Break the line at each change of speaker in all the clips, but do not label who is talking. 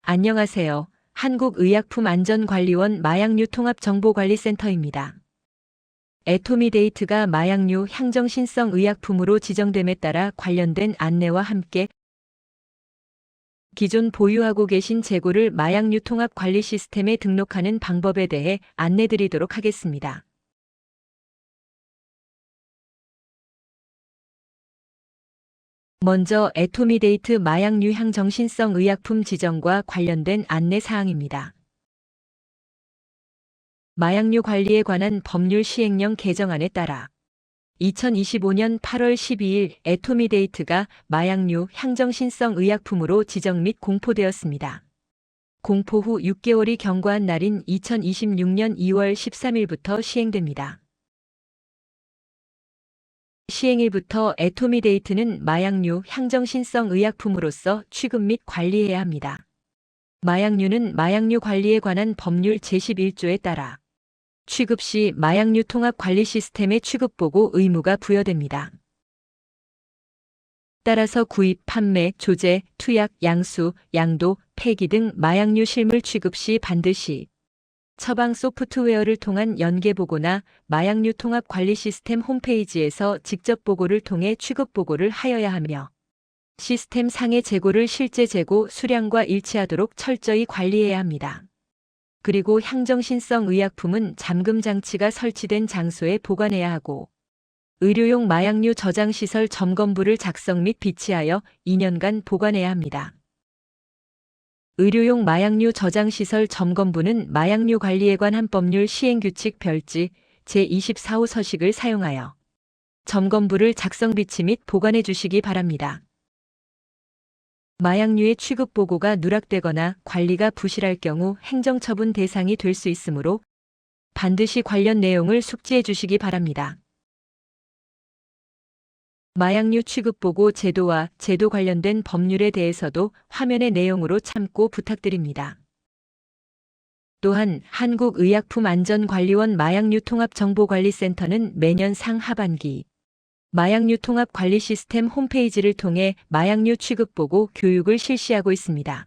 안녕하세요. 한국의약품안전관리원 마약류 통합정보관리센터입니다. 애토미데이트가 마약류 향정신성 의약품으로 지정됨에 따라 관련된 안내와 함께 기존 보유하고 계신 재고를 마약류 통합관리 시스템에 등록하는 방법에 대해 안내드리도록 하겠습니다. 먼저 애토미데이트 마약류 향정신성 의약품 지정과 관련된 안내 사항입니다. 마약류 관리에 관한 법률 시행령 개정안에 따라 2025년 8월 12일 애토미데이트가 마약류 향정신성 의약품으로 지정 및 공포되었습니다. 공포 후 6개월이 경과한 날인 2026년 2월 13일부터 시행됩니다. 시행일부터 애토미데이트는 마약류 향정신성 의약품으로서 취급 및 관리해야 합니다. 마약류는 마약류 관리에 관한 법률 제11조에 따라 취급 시 마약류 통합 관리 시스템의 취급보고 의무가 부여됩니다. 따라서 구입, 판매, 조제, 투약, 양수, 양도, 폐기 등 마약류 실물 취급 시 반드시 처방 소프트웨어를 통한 연계 보고나 마약류 통합 관리 시스템 홈페이지에서 직접 보고를 통해 취급 보고를 하여야 하며 시스템 상의 재고를 실제 재고 수량과 일치하도록 철저히 관리해야 합니다. 그리고 향정신성 의약품은 잠금 장치가 설치된 장소에 보관해야 하고 의료용 마약류 저장시설 점검부를 작성 및 비치하여 2년간 보관해야 합니다. 의료용 마약류 저장시설 점검부는 마약류 관리에 관한 법률 시행규칙 별지 제24호 서식을 사용하여 점검부를 작성 비치 및 보관해 주시기 바랍니다. 마약류의 취급 보고가 누락되거나 관리가 부실할 경우 행정처분 대상이 될 수 있으므로 반드시 관련 내용을 숙지해 주시기 바랍니다. 마약류 취급 보고 제도와 제도 관련된 법률에 대해서도 화면의 내용으로 참고 부탁드립니다. 또한 한국의약품안전관리원 마약류 통합정보관리센터는 매년 상하반기 마약류 통합 관리 시스템 홈페이지를 통해 마약류 취급 보고 교육을 실시하고 있습니다.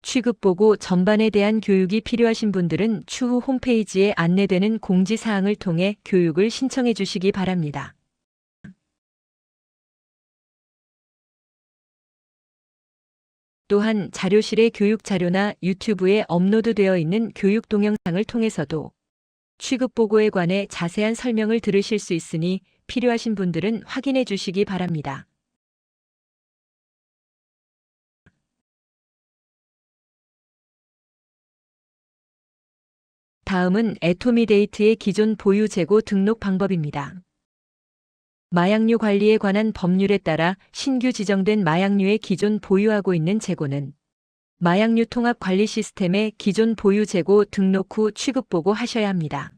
취급 보고 전반에 대한 교육이 필요하신 분들은 추후 홈페이지에 안내되는 공지사항을 통해 교육을 신청해 주시기 바랍니다. 또한 자료실의 교육 자료나 유튜브에 업로드되어 있는 교육 동영상을 통해서도 취급 보고에 관해 자세한 설명을 들으실 수 있으니 필요하신 분들은 확인해 주시기 바랍니다. 다음은 애토미데이트의 기존 보유 재고 등록 방법입니다. 마약류 관리에 관한 법률에 따라 신규 지정된 마약류의 기존 보유하고 있는 재고는 마약류 통합 관리 시스템에 기존 보유 재고 등록 후 취급 보고 하셔야 합니다.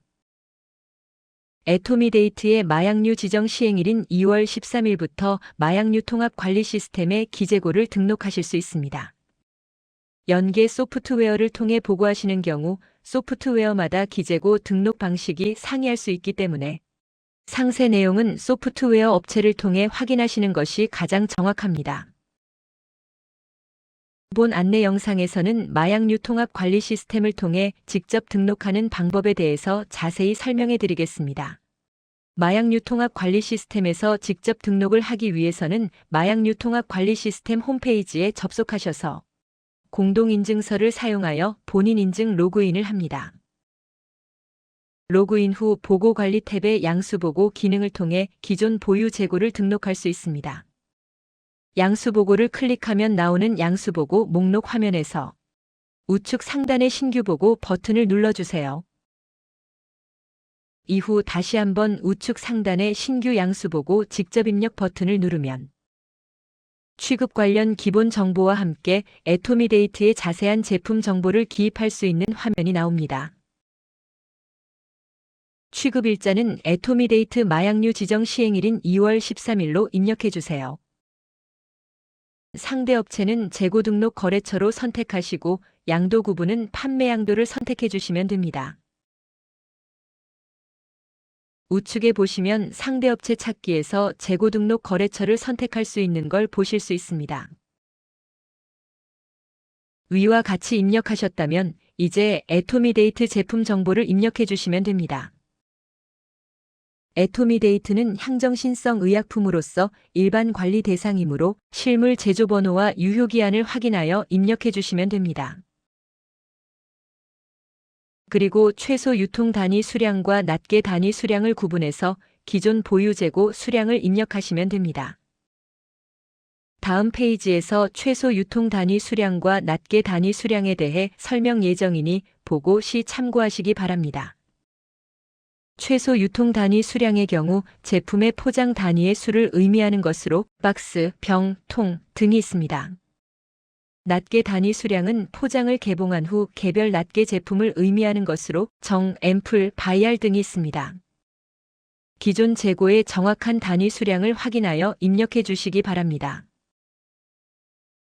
애토미데이트의 마약류 지정 시행일인 2월 13일부터 마약류 통합 관리 시스템에 기재고를 등록하실 수 있습니다. 연계 소프트웨어를 통해 보고하시는 경우 소프트웨어마다 기재고 등록 방식이 상이할 수 있기 때문에 상세 내용은 소프트웨어 업체를 통해 확인하시는 것이 가장 정확합니다. 본 안내 영상에서는 마약류 통합 관리 시스템을 통해 직접 등록하는 방법에 대해서 자세히 설명해 드리겠습니다. 마약류 통합 관리 시스템에서 직접 등록을 하기 위해서는 마약류 통합 관리 시스템 홈페이지에 접속하셔서 공동인증서를 사용하여 본인 인증 로그인을 합니다. 로그인 후 보고관리 탭의 양수보고 기능을 통해 기존 보유 재고를 등록할 수 있습니다. 양수보고를 클릭하면 나오는 양수보고 목록 화면에서 우측 상단의 신규보고 버튼을 눌러주세요. 이후 다시 한번 우측 상단의 신규 양수보고 직접 입력 버튼을 누르면 취급 관련 기본 정보와 함께 애토미데이트의 자세한 제품 정보를 기입할 수 있는 화면이 나옵니다. 취급 일자는 애토미데이트 마약류 지정 시행일인 2월 13일로 입력해 주세요. 상대 업체는 재고 등록 거래처로 선택하시고 양도 구분은 판매 양도를 선택해 주시면 됩니다. 우측에 보시면 상대 업체 찾기에서 재고 등록 거래처를 선택할 수 있는 걸 보실 수 있습니다. 위와 같이 입력하셨다면 이제 애토미데이트 제품 정보를 입력해 주시면 됩니다. 애토미데이트는 향정신성 의약품으로서 일반 관리 대상이므로 실물 제조번호와 유효기한을 확인하여 입력해 주시면 됩니다. 그리고 최소 유통 단위 수량과 낱개 단위 수량을 구분해서 기존 보유 재고 수량을 입력하시면 됩니다. 다음 페이지에서 최소 유통 단위 수량과 낱개 단위 수량에 대해 설명 예정이니 보고 시 참고하시기 바랍니다. 최소 유통 단위 수량의 경우 제품의 포장 단위의 수를 의미하는 것으로 박스, 병, 통 등이 있습니다. 낱개 단위 수량은 포장을 개봉한 후 개별 낱개 제품을 의미하는 것으로 정, 앰플, 바이알 등이 있습니다. 기존 재고의 정확한 단위 수량을 확인하여 입력해 주시기 바랍니다.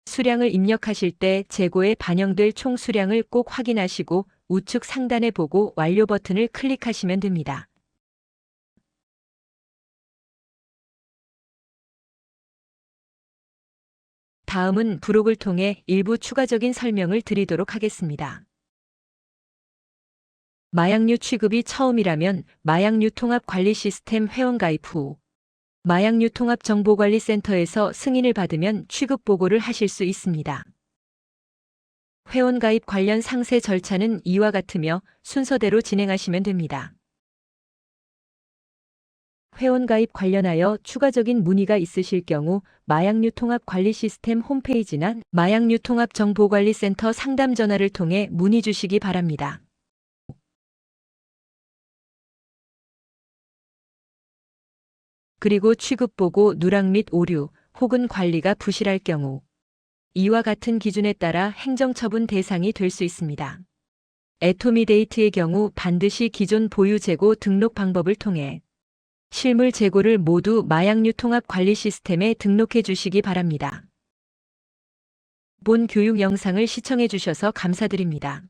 수량을 입력하실 때 재고에 반영될 총 수량을 꼭 확인하시고 우측 상단에 보고 완료 버튼을 클릭하시면 됩니다. 다음은 부록을 통해 일부 추가적인 설명을 드리도록 하겠습니다. 마약류 취급이 처음이라면 마약류 통합 관리 시스템 회원 가입 후 마약류 통합 정보관리센터에서 승인을 받으면 취급 보고를 하실 수 있습니다. 회원 가입 관련 상세 절차는 이와 같으며 순서대로 진행하시면 됩니다. 회원 가입 관련하여 추가적인 문의가 있으실 경우 마약류 통합 관리 시스템 홈페이지나 마약류 통합 정보관리센터 상담 전화를 통해 문의 주시기 바랍니다. 그리고 취급보고 누락 및 오류 혹은 관리가 부실할 경우 이와 같은 기준에 따라 행정처분 대상이 될 수 있습니다. 애토미데이트의 경우 반드시 기존 보유 재고 등록 방법을 통해 실물 재고를 모두 마약류 통합 관리 시스템에 등록해 주시기 바랍니다. 본 교육 영상을 시청해 주셔서 감사드립니다.